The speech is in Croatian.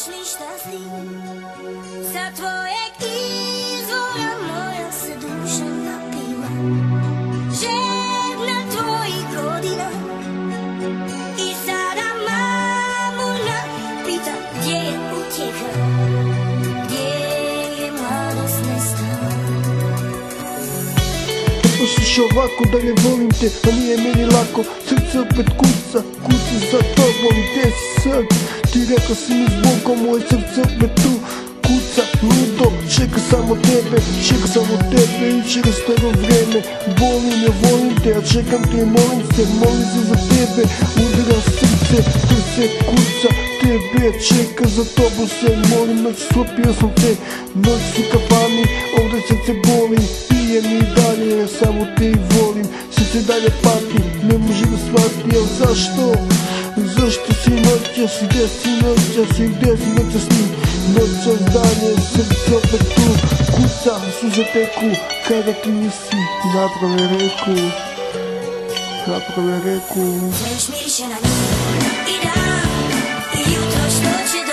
budeš mi šťastný. Za tvojeg izvora moja se duša napila. Žena tvojih godina i sada mamuna pita gdje je utjeha, gdje je mladost nestala. Poslušaj ovako da ne volim te, a nije meni lako. Srce opet kuca, kuca za tobom. Gdje si sad? Ti rekao si mi zbogom, moje srce opet tu kuca, ludo. Čeka samo tebe, čeka samo tebe. Jučer je staro vrijeme, volim ja, volim te. Ja čekam te i molim se za tebe. Udara srce, tu se kuca, tebe čeka za tobu se molim. Noć slopio sam te, noć su kafani, ovdje srce boli. Pijem i dalje, ja samo te i volim. Srce dalje pati, ne može da shvati, ali zašto? Zašto si noćas, gdje si noćas i gdje si noćas ni? Noćas dalje, srce opet tu kuca, suze teku, kada ti nisi naprave reku. Već miriše na nju i dan i jutro što će